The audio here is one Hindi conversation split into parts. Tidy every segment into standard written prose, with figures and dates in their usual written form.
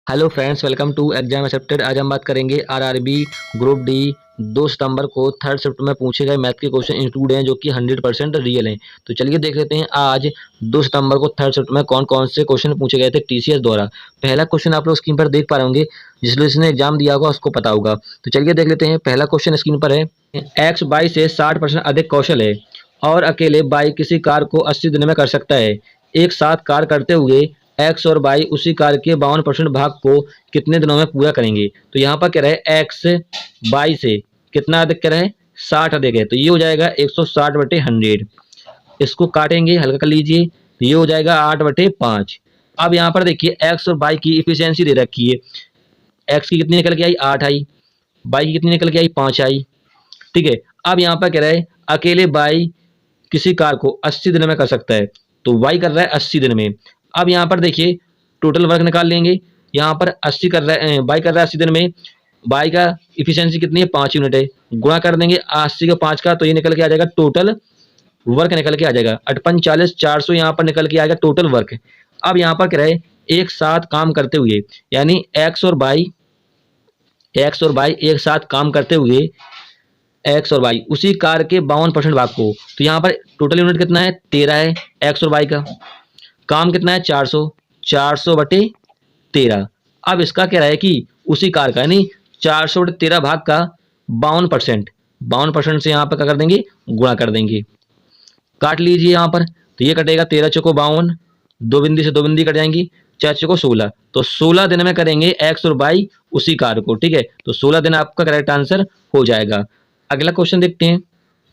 Hello friends, welcome to exam accepted. आज हम बात करेंगे आरआरबी ग्रुप डी 2 सितंबर को थर्ड शिफ्ट में पूछे गए मैथ के क्वेश्चन इंक्लूड हैं जो कि 100% रियल हैं। तो चलिए देख लेते हैं आज 2 सितंबर को थर्ड शिफ्ट में कौन कौन से क्वेश्चन पूछे गए थे टीसीएस द्वारा। पहला क्वेश्चन आप लोग स्क्रीन पर देख पा रहे होंगे, जिसने एग्जाम दिया होगा उसको पता होगा। तो चलिए देख लेते हैं। पहला क्वेश्चन स्क्रीन पर है, एक्स बाई से 60% अधिक कौशल है और अकेले बाई किसी कार्य को 80 दिन में कर सकता है। एक साथ कार्य करते हुए एक्स और वाई उसी कार्य के 52% भाग को कितने दिनों में पूरा करेंगे। तो यहाँ पर कह रहे हैं एक्स वाई से कितना अधिक कह रहे हैं, 60 अधिक है, तो ये हो जाएगा 160/100। इसको काटेंगे, हल्का कर लीजिए, तो ये हो जाएगा 8/5। अब यहाँ पर देखिए एक्स और वाई की इफिशियंसी दे रखी है। एक्स की कितनी निकल के आई, 8 आई। वाई की कितनी निकल के आई, 5 आई। ठीक है। अब यहाँ पर कह रहे हैं अकेले वाई किसी कार्य को 80 दिन में कर सकता है, तो वाई कर रहा है 80 दिन में। अब यहाँ पर देखिए टोटल वर्क निकाल लेंगे। यहाँ पर 80 कर रहा है, वाई कर रहा है 80 दिन में। वाई का इफिशियंसी कितनी है, 5 यूनिट है। गुणा कर देंगे 80 का 5 का, तो ये निकल के आ जाएगा टोटल वर्क निकल के आ जाएगा 58 400। यहाँ पर निकल के आएगा टोटल वर्क। अब यहाँ पर कह रहे हैं एक साथ काम करते हुए, यानी एक्स और वाई एक साथ काम करते हुए एक्स और वाई उसी कार के 52% भाग को। तो यहाँ पर टोटल यूनिट कितना है, 13 है एक्स और वाई का। काम कितना है, 400। 400/13। अब इसका क्या है कि उसी कार का, यानी 400/13 भाग का 52%। 52% से यहाँ पर क्या कर देंगे, गुणा कर देंगे। काट लीजिए यहाँ पर, तो ये कटेगा 13 चौको 52, दो बिंदी से दो बिंदी कट जाएंगी, 4 चौको 16। तो 16 दिन में करेंगे एक्स और वाई उसी कार्य को। ठीक है, तो 16 दिन आपका करेक्ट आंसर हो जाएगा। अगला क्वेश्चन देखते हैं।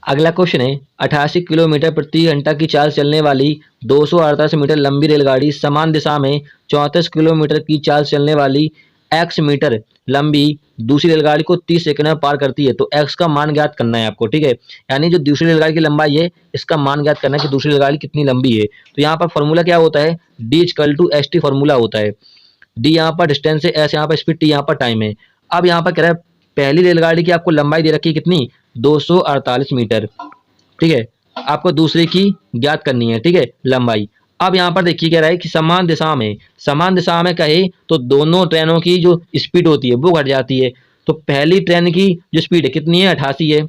अगला क्वेश्चन है, 88 किलोमीटर प्रति घंटा की चाल चलने वाली 248 मीटर लंबी रेलगाड़ी समान दिशा में 34 किलोमीटर की चाल चलने वाली एक्स मीटर लंबी दूसरी रेलगाड़ी को 30 सेकंड में पार करती है। तो एक्स का मान ज्ञात करना है आपको। ठीक है, यानी जो दूसरी रेलगाड़ी की लंबाई है, इसका मान ज्ञात करना है कि दूसरी रेलगाड़ी कितनी लंबी है। तो यहाँ पर फॉर्मूला क्या होता है, D=ST फॉर्मूला होता है। डी यहाँ पर डिस्टेंस है, एस यहाँ पर स्पीड, टी यहाँ पर टाइम है। अब यहाँ पर कह रहा है पहली रेलगाड़ी की आपको लंबाई दे रखी है कितनी, 248 मीटर। ठीक है, आपको दूसरे की ज्ञात करनी है। ठीक है, लंबाई। अब यहाँ पर देखिए कह रहा है कि समान दिशा में कहे तो दोनों ट्रेनों की जो स्पीड होती है वो घट जाती है। तो पहली ट्रेन की जो स्पीड है कितनी है, 88 है।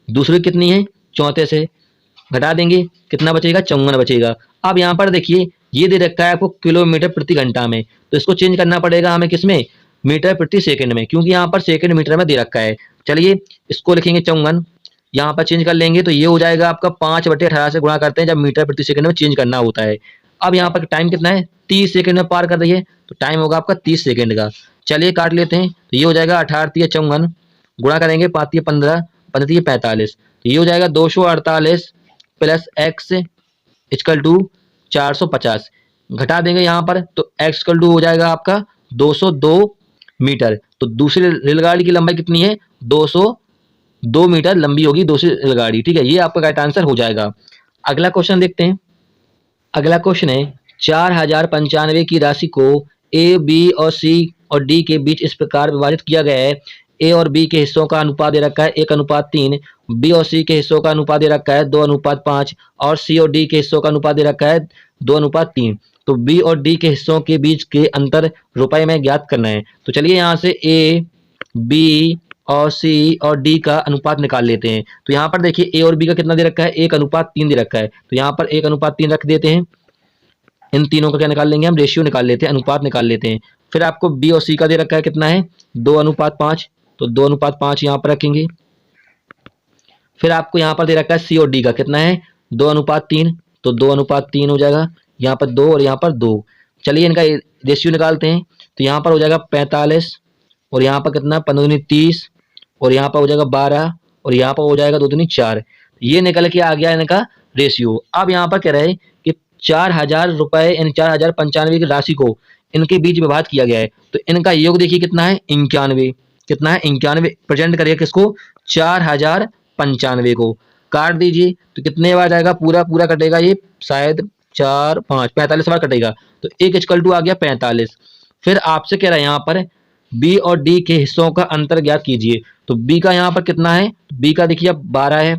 दूसरी कितनी है, 34 है। घटा देंगे, कितना बचेगा, 54 बचेगा। अब यहाँ पर देखिए ये दे रखा है आपको किलोमीटर प्रति घंटा में, तो इसको चेंज करना पड़ेगा हमें किसमें, मीटर प्रति सेकंड में, क्योंकि यहाँ पर सेकंड मीटर में दे रखा है। चलिए इसको लिखेंगे 54, यहाँ पर चेंज कर लेंगे तो ये हो जाएगा आपका 5/18 से गुणा करते हैं जब मीटर प्रति सेकंड में चेंज करना होता है। अब यहाँ पर टाइम कितना है, 30 सेकंड में पार कर रही है, तो टाइम होगा आपका 30 सेकंड का। चलिए काट लेते हैं, तो ये हो जाएगा 18×3 = 54, गुणा करेंगे 5×3 = 15, 15×3 = 45। तो ये हो जाएगा 248 प्लस एक्स इक्वल टू 450। घटा देंगे यहाँ पर, तो एक्स इक्वल टू हो जाएगा आपका 202 मीटर। तो दूसरी रेलगाड़ी की लंबाई कितनी है, 202 मीटर लंबी होगी दूसरी रेलगाड़ी। ठीक है, ये आपका राइट आंसर हो जाएगा। अगला क्वेश्चन देखते हैं। अगला क्वेश्चन है, 4095 की राशि को ए, बी और सी और डी के बीच इस प्रकार विभाजित किया गया है। ए और बी के हिस्सों का अनुपात दे रखा है 1:3, बी और सी के हिस्सों का अनुपात दे रखा है 2:5 और सी और डी के हिस्सों का अनुपात दे रखा है 2:3। तो बी और डी के हिस्सों के बीच के अंतर रुपए में ज्ञात करना है। तो चलिए यहाँ से ए, बी और सी और डी का अनुपात निकाल लेते हैं। तो यहाँ पर देखिए ए और बी का कितना दे रखा है, 1:3 दे रखा है, तो यहाँ पर 1:3 रख देते हैं। इन तीनों का क्या निकाल लेंगे हम, रेशियो निकाल लेते हैं, अनुपात निकाल लेते हैं। फिर आपको बी और सी का दे रखा है कितना है, 2:5, तो 2:5 यहाँ पर रखेंगे। फिर आपको यहाँ पर दे रखा है सी और डी का कितना है, 2:3, तो 2:3 हो जाएगा, यहाँ पर 2 और यहाँ पर 2। चलिए इनका रेशियो निकालते हैं। तो यहाँ पर हो जाएगा 45 और यहाँ पर कितना, 15×30 और यहाँ पर हो जाएगा 12 और यहाँ पर हो जाएगा 2×4। ये निकल के आ गया इनका रेशियो। अब यहाँ पर कह रहे हैं कि 4000 रुपए, इन 4095 की राशि को इनके बीच विभाजित किया गया है। तो इनका योग देखिए कितना है, 91। कितना है, 91। प्रेजेंट करिए किसको, 4095 को। काट दीजिए तो कितने बार जाएगा, पूरा पूरा कटेगा ये, शायद 4 5 45 बार कटेगा। तो एक इक्वल टू आ गया 45। फिर आपसे कह रहा है यहाँ पर बी और डी के हिस्सों का अंतर ज्ञात कीजिए। तो बी का यहाँ पर कितना है, बी का देखिए अब 12 है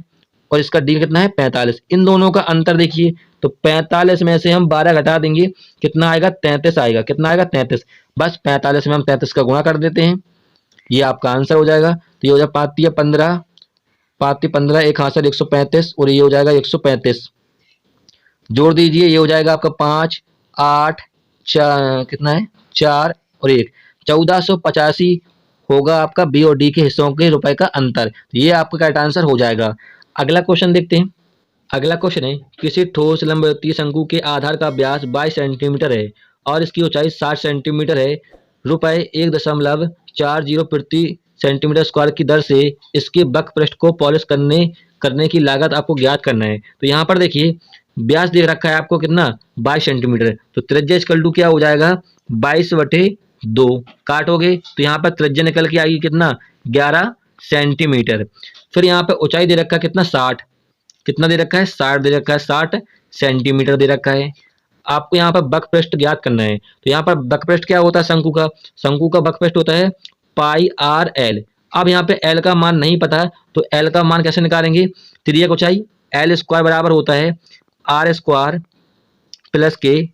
और इसका डी कितना है 45। इन दोनों का अंतर देखिए, तो 45 में से हम 12 घटा देंगे, कितना आएगा 33 आएगा। कितना आएगा 33। बस 45 में हम 33 का गुणा कर देते हैं, ये आपका आंसर हो जाएगा। तो ये हो जाएगा 5 या 15, 5 या 15, एक हासिल 135 और ये हो जाएगा 135। जोड़ दीजिए, ये हो जाएगा आपका 5 8 4 कितना है 4 और 1 1485 होगा आपका बी और डी के हिस्सों के रुपए का अंतर। तो ये आपका करेक्ट आंसर हो जाएगा। अगला क्वेश्चन देखते हैं। अगला क्वेश्चन है, किसी ठोस लंबवृत्तीय शंकु के आधार का व्यास 22 सेंटीमीटर है और इसकी ऊंचाई 60 सेंटीमीटर है। रुपए 1.40 प्रति सेंटीमीटर स्क्वायर की दर से इसके वक्र पृष्ठ को पॉलिश करने की लागत आपको ज्ञात करना है। तो यहाँ पर देखिए व्यास दे रखा है आपको कितना 22 सेंटीमीटर, तो त्रिज्या इक्वल टू क्या हो जाएगा 22/2 काटोगे तो यहाँ पर त्रिज्या निकल के आएगी कितना 11 सेंटीमीटर। फिर यहाँ पे ऊंचाई दे रखा है कितना 60, कितना दे रखा है 60 दे रखा है, 60 सेंटीमीटर दे रखा है। आपको यहाँ पर वक्र पृष्ठ ज्ञात करना है। तो यहाँ पर वक्र पृष्ठ क्या होता है शंकु का वक्र पृष्ठ होता है पाई आर एल। अब यहाँ पे एल का मान नहीं पता तो एल का मान कैसे निकालेंगे, तिर्यक ऊंचाई एल स्क्वायर बराबर होता है आर स्क्वायर प्लस के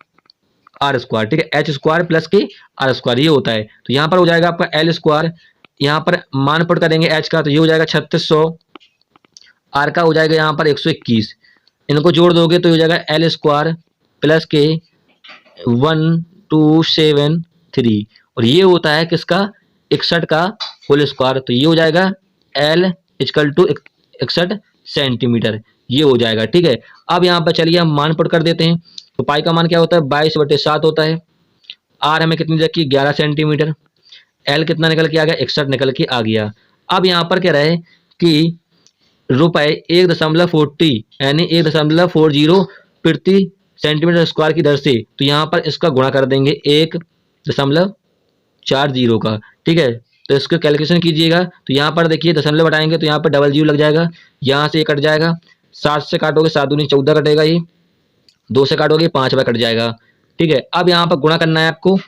आर स्क्वायर, ठीक है एच स्क्वायर प्लस के आर स्क्वायर ये होता है। तो यहाँ पर हो जाएगा आपका एल स्क्वायर, यहाँ पर मान पुट करेंगे एच का तो ये हो जाएगा 3600, आर का हो जाएगा यहाँ पर 121, इनको जोड़ दोगे तो हो जाएगा एल स्क्वायर प्लस के 1273 और ये होता है किसका 61 का होल स्क्वायर। तो ये हो जाएगा एल इक्वल टू 61 सेंटीमीटर ये हो जाएगा, ठीक है। अब यहाँ पर चलिए हम मान पुट कर देते हैं। तो पाई का मान क्या होता है 22/7 होता है। आर हमें कितनी रखी 11 सेंटीमीटर, एल कितना निकल के आ गया 61 निकल के आ गया। अब यहाँ पर कह रहा है कि रुपए 1.40 यानी 1.40 प्रति सेंटीमीटर स्क्वायर की दर से, तो यहाँ पर इसका गुणा कर देंगे 1.40 का, ठीक है। तो इसको कैलकुलेशन कीजिएगा तो यहाँ पर देखिए दशमलव बढ़ाएंगे तो यहाँ पर डबल जीरो लग जाएगा, यहाँ से ये कट जाएगा, 7 से काटोगे 7 दूनी 14 कटेगा, ये 2 से काटोगे 5 कट जाएगा, ठीक है। अब यहाँ पर गुणा करना है आपको,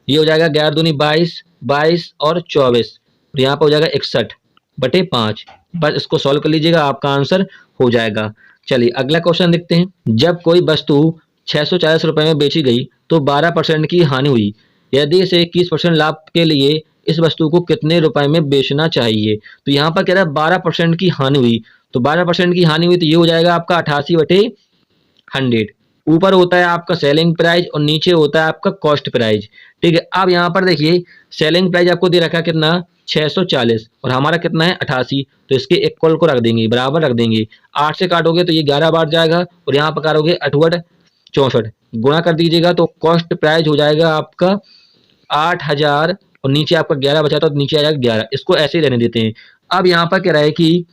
ये हो जाएगा 11 दूनी 22, 22 और 24 और यहाँ पर हो जाएगा 61/5। बस इसको सॉल्व कर लीजिएगा आपका आंसर हो जाएगा। चलिए अगला क्वेश्चन देखते हैं। जब कोई वस्तु 640 रुपए में बेची गई तो 12% की हानि हुई, यदि इसे 21% लाभ के लिए इस वस्तु को कितने रुपए में बेचना चाहिए। तो यहाँ पर कह रहा है 12% की हानि हुई, तो 12% की हानि हुई तो ये हो जाएगा आपका 88/100। ऊपर होता है आपका सेलिंग प्राइस और नीचे होता है आपका कॉस्ट प्राइस, ठीक है। अब यहाँ पर देखिए सेलिंग प्राइस आपको दे रखा है कितना 640 और हमारा कितना है 88, तो इसके इक्वल को रख देंगे, बराबर रख देंगे। 8 से काटोगे तो ये 11 बार जाएगा और यहाँ पर काटोगे 68 64 गुणा कर दीजिएगा तो कॉस्ट प्राइस हो जाएगा आपका 8000 और नीचे आपका 11 बचा तो नीचे आ जाएगा 11, इसको ऐसे ही रहने देते हैं। अब यहाँ पर कह रहा है कि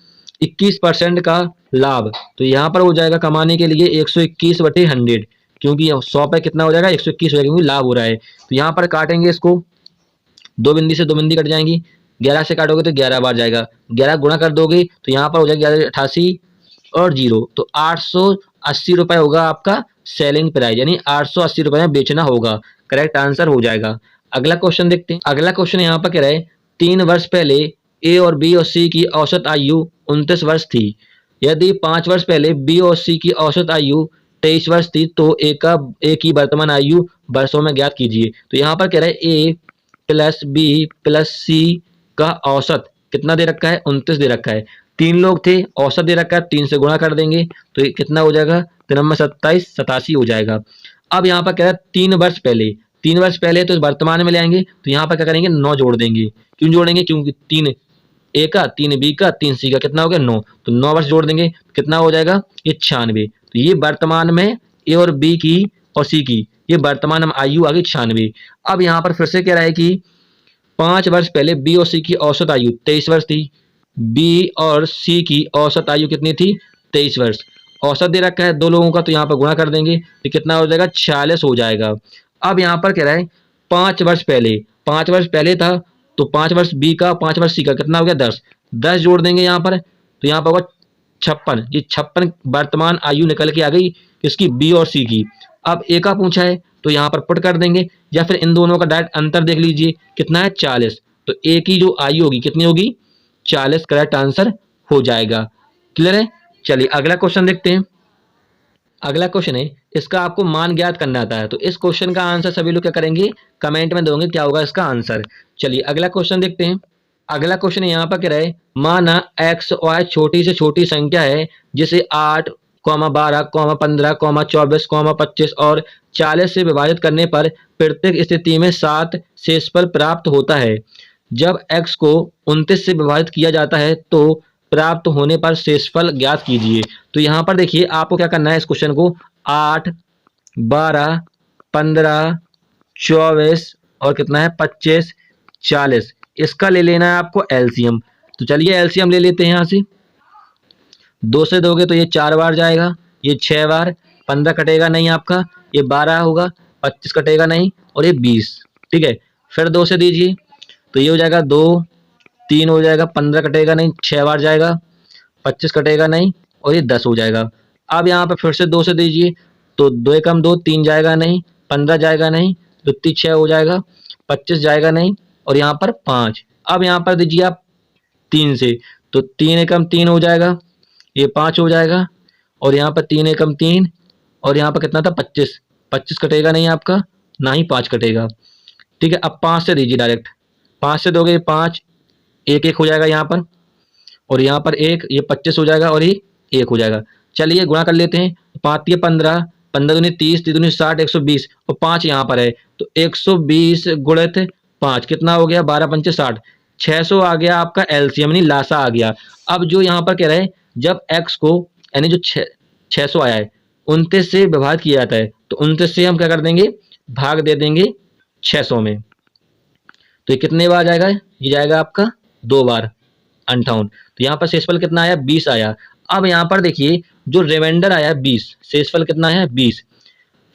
21% का लाभ, तो यहाँ पर हो जाएगा कमाने के लिए 121/100, क्योंकि 100 पे कितना हो जाएगा 121 हो जाएगा क्योंकि लाभ हो रहा है। तो यहाँ पर काटेंगे इसको, 2 बिंदी से 2 बिंदी कट जाएंगी, 11 से काटोगे तो 11 बार जाएगा, 11 गुणा कर दोगे तो यहाँ पर हो जाएगा 88 और 0, तो 880 रुपए होगा आपका सेलिंग प्राइस, यानी 880 रुपए में बेचना होगा, करेक्ट आंसर हो जाएगा। अगला क्वेश्चन देखते हैं। अगला क्वेश्चन यहाँ पर कह रहा है 3 वर्ष पहले ए और बी और सी की औसत आयु 29 वर्ष थी, यदि 5 वर्ष पहले बी और सी की औसत आयु 23 वर्ष थी तो ए की वर्तमान आयु वर्षों में ज्ञात कीजिए। तो यहाँ पर कह रहा है ए प्लस बी प्लस सी का औसत कितना दे रखा है 29 दे रखा है। 3 लोग थे, औसत दे रखा है, 3 से गुणा कर देंगे तो ये कितना हो जाएगा 3 में 27 87 हो जाएगा। अब यहाँ पर कह रहा है 3 वर्ष पहले, 3 वर्ष पहले तो वर्तमान में ले आएंगे तो यहाँ पर क्या करेंगे 9 जोड़ देंगे। क्यों जोड़ेंगे, क्योंकि 3 ए का 3 बी का 3 सी का कितना हो गया 9, तो 9 वर्ष जोड़ देंगे कितना हो जाएगा ये 96। तो ये वर्तमान में ए और बी की और सी की ये वर्तमान में आयु आ गई 96। अब यहाँ पर फिर से कह रहा है कि 5 वर्ष पहले बी और सी की औसत आयु 23 वर्ष थी, बी और सी की औसत आयु कितनी थी 23 वर्ष। औसत दे रखा है 2 लोगों का तो यहाँ पर गुणा कर देंगे तो कितना हो जाएगा 46 हो जाएगा। अब यहाँ पर कह रहा है 5 वर्ष पहले, 5 वर्ष पहले था तो 5 वर्ष बी का 5 वर्ष सी का कितना हो गया 10, 10 जोड़ देंगे यहाँ पर तो यहाँ पर होगा 56, ये 56 वर्तमान आयु निकल के आ गई किसकी बी और सी की। अब ए का पूछा है तो यहाँ पर पुट कर देंगे या फिर इन दोनों का डायरेक्ट अंतर देख लीजिए कितना है 40, तो ए की जो आयु होगी कितनी होगी 40, करेक्ट आंसर हो जाएगा। क्लियर है, चलिए अगला क्वेश्चन देखते हैं। अगला क्वेश्चन है, इसका आपको मान ज्ञात करना आता है। तो इस क्वेश्चन का आंसर सभी लोग क्या करेंगे, कमेंट में दोगे क्या होगा इसका आंसर। चलिए अगला क्वेश्चन देखते हैं। अगला क्वेश्चन यहाँ पर क्या रहे, माना एक्स वाई छोटी से छोटी संख्या है जिसे 8, 12, 15, 24, 25 और 40 से विभाजित करने पर प्रत्येक स्थिति में 7 शेषफल प्राप्त होता है। जब x को 29 से विभाजित किया जाता है तो प्राप्त होने पर शेषफल ज्ञात कीजिए। तो यहाँ पर देखिए आपको क्या करना है, इस क्वेश्चन को 8, 12, 15, 24 और कितना है 25, 40, इसका ले लेना है आपको एलसीएम। तो चलिए एलसीएम ले लेते हैं। यहाँ से 2 से दोगे तो ये 4 बार जाएगा, ये 6 बार, 15 कटेगा नहीं आपका, ये 12 होगा, 25 कटेगा नहीं और ये 20। ठीक है, फिर 2 से दीजिए तो ये हो जाएगा 2, 3 हो जाएगा, 15 कटेगा नहीं, 6 बार जाएगा, 25 कटेगा नहीं और ये 10 हो जाएगा। अब यहाँ पे फिर से 2 से दीजिए तो 2 एकम 2, 3 जाएगा नहीं, 15 जाएगा नहीं, 2 3 6 हो जाएगा, 25 जाएगा नहीं और यहाँ पर 5। अब यहाँ पर दीजिए आप 3 से तो 3 एकम 3 हो जाएगा, ये 5 हो जाएगा और यहाँ पर 3 एकम 3 और यहाँ पर कितना था 25, 25 कटेगा नहीं आपका, ना ही 5 कटेगा। ठीक है, अब 5 से दीजिए डायरेक्ट, 5 से दोगे 5, 1 1 हो जाएगा यहाँ पर और यहाँ पर 1, ये 25 हो जाएगा और ये 1 हो जाएगा। चलिए गुणा कर लेते हैं, 5 ये 15, 15 दूनी 30, 30 दूनी 60, 120 और 5 यहाँ पर है तो 120 गुणित 5 कितना हो गया, 12 पंचे 60, 600 आ गया आपका एलसीएम यानी लासा आ गया। अब जो यहाँ पर कह रहे हैं जब x को यानी जो 600 आया है 29 से विभाजित किया जाता है तो 29 से हम क्या कर देंगे, भाग दे देंगे 600 में। तो ये कितने बार जाएगा, ये जाएगा आपका 2 बार 58। तो यहाँ पर शेषफल कितना आया, 20 आया। अब यहाँ पर देखिए जो रिमाइंडर आया 20, शेषफल कितना है 20।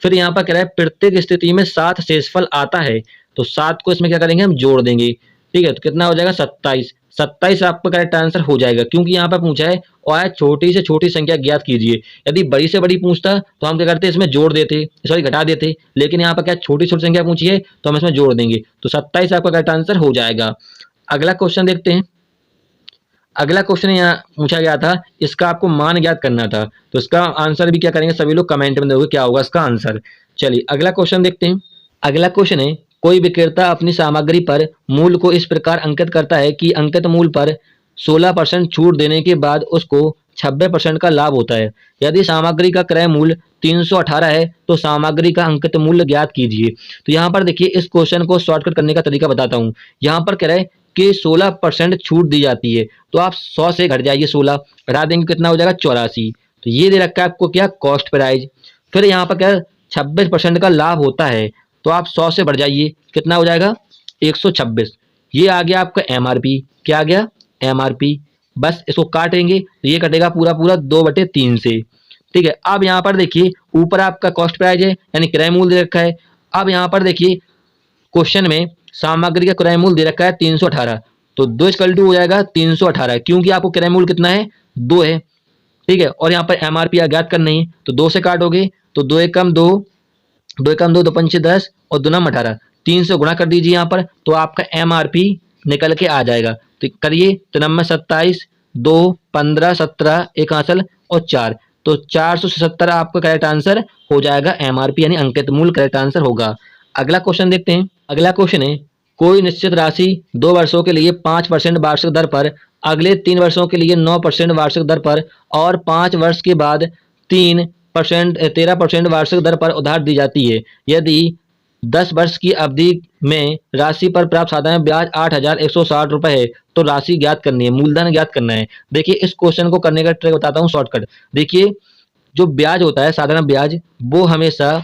फिर यहाँ पर कह रहा है प्रत्येक स्थिति में 7 शेषफल आता है तो 7 को इसमें क्या करेंगे हम जोड़ देंगे। ठीक है, तो कितना हो जाएगा 27। 27 आपका करेक्ट आंसर हो जाएगा क्योंकि यहाँ पर पूछा है और छोटी से छोटी संख्या ज्ञात कीजिए। यदि बड़ी से बड़ी पूछता तो हम क्या करते, इसमें जोड़ देते, सॉरी घटा देते, लेकिन यहाँ पर क्या छोटी छोटी संख्या पूछी है तो हम इसमें जोड़ देंगे। तो 27 आपका करेक्ट आंसर हो जाएगा। अगला क्वेश्चन देखते हैं। अगला क्वेश्चन यहाँ पूछा गया था, इसका आपको मान ज्ञात करना था। तो इसका आंसर भी क्या करेंगे, सभी लोग कमेंट में दोगे क्या होगा इसका आंसर। चलिए अगला क्वेश्चन देखते हैं। अगला क्वेश्चन है, कोई विक्रेता अपनी सामग्री पर मूल्य को इस प्रकार अंकित करता है कि अंकित मूल्य पर 16% छूट देने के बाद उसको 26% का लाभ होता है। यदि सामग्री का क्रय मूल्य 318 है तो सामग्री का अंकित मूल्य ज्ञात कीजिए। तो यहाँ पर देखिए इस क्वेश्चन को शॉर्टकट करने का तरीका बताता हूँ। यहाँ पर कह रहे हैं कि 16% छूट दी जाती है तो आप 100 से घट जाइए, 16 घटा देंगे कितना हो जाएगा 84। तो ये दे रखा है आपको क्या, कॉस्ट प्राइस। फिर यहाँ पर क्या 26% का लाभ होता है तो आप 100 से बढ़ जाइए, कितना हो जाएगा 126। ये आ गया आपका एमआरपी। क्या आ गया, एमआरपी। बस इसको काटेंगे तो ये कटेगा पूरा पूरा 2/3 से। ठीक है, अब यहाँ पर देखिए ऊपर आपका कॉस्ट प्राइस है यानी क्रय मूल्य दे रखा है। अब यहाँ पर देखिए क्वेश्चन में सामग्री का क्रय मूल्य दे रखा है 318 तो 2 हो जाएगा 318 क्योंकि आपको क्रय मूल्य कितना है 2 है। ठीक है, और यहाँ पर एमआरपी ज्ञात करना है तो 2 से काटोगे तो 2 एकम 2, 2 एकम 2, 2 पंचे 10 और 2 नम 18, 3 से गुणा कर दीजिए यहाँ पर तो आपका एमआरपी निकल के आ जाएगा। तो करिए, तो नंबर 27, 2, 15, 17, एक हासिल और 4 तो 477 आपका करेक्ट आंसर हो जाएगा। एमआरपी यानी अंकित मूल्य करेक्ट आंसर होगा। अगला क्वेश्चन देखते हैं। अगला क्वेश्चन है, कोई निश्चित राशि 2 वर्षों के लिए 5% वार्षिक दर पर, अगले 3 वर्षों के लिए 9% वार्षिक दर पर और 5 वर्ष के बाद 13% वार्षिक दर पर उधार दी जाती है। यदि 10 वर्ष की अवधि में राशि पर प्राप्त साधारण ब्याज 8,160 रुपये है तो राशि ज्ञात करनी है, मूलधन ज्ञात करना है। देखिए इस क्वेश्चन को करने का ट्रिक बताता हूँ शॉर्टकट। देखिए जो ब्याज होता है साधारण ब्याज वो हमेशा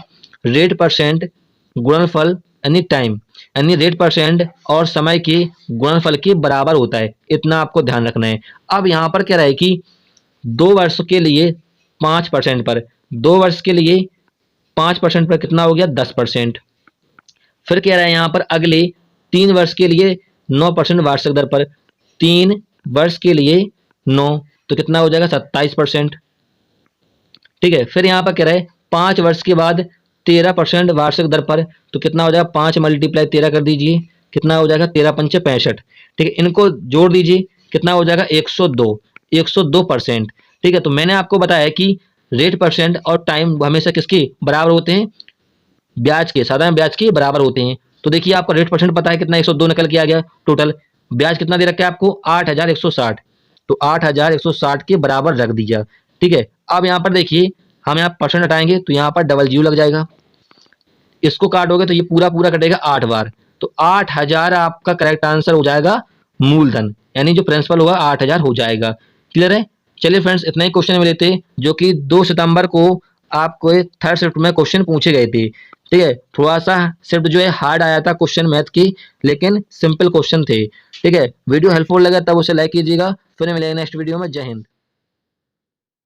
रेट परसेंट गुणनफल यानी टाइम यानी रेट परसेंट और समय के गुणनफल के बराबर होता है, इतना आपको ध्यान रखना है। अब यहाँ पर क्या रहा है कि 2 वर्ष के लिए 5% पर, 2 वर्ष के लिए 5% पर कितना हो गया 10%। फिर कह रहा है यहाँ पर अगले 3 वर्ष के लिए 9% वार्षिक दर पर, 3 वर्ष के लिए 9 तो कितना हो जाएगा 27%। ठीक है, फिर यहाँ पर कह रहा है 5 वर्ष के बाद 13% वार्षिक दर पर तो कितना हो जाएगा 5 × 13 कर दीजिए, कितना हो जाएगा 13 × 5 = 65। ठीक है, इनको जोड़ दीजिए कितना हो जाएगा 102, 102%। ठीक है, तो मैंने आपको बताया कि रेट परसेंट और टाइम हमेशा किसके बराबर होते हैं, ब्याज के, साधारण ब्याज के बराबर होते हैं। तो देखिए आपको रेट परसेंट पता है कितना, 102 निकल के आ गया टोटल। ब्याज कितना दे रखा है आपको, 8,160, तो 8,160 के बराबर रख दीजिए। ठीक है, अब यहाँ पर देखिए हम यहाँ परसेंट हटाएंगे तो यहाँ पर डबल जीरो लग जाएगा, इसको काटोगे तो ये पूरा पूरा कटेगा 8 बार, तो 8,000 आपका करेक्ट आंसर हो जाएगा मूलधन, यानी जो प्रिंसिपल होगा 8,000 हो जाएगा। क्लियर है? चलिए फ्रेंड्स, इतना ही क्वेश्चन मिले थे जो कि 2 सितंबर को आपको थर्ड शिफ्ट में क्वेश्चन पूछे गए थे। ठीक है, थोड़ा सा शिफ्ट जो है हार्ड आया था क्वेश्चन मैथ की, लेकिन सिंपल क्वेश्चन थे। ठीक है, वीडियो हेल्पफुल लगा तब उसे लाइक कीजिएगा। फिर मिलेंगे नेक्स्ट वीडियो में। जय हिंद।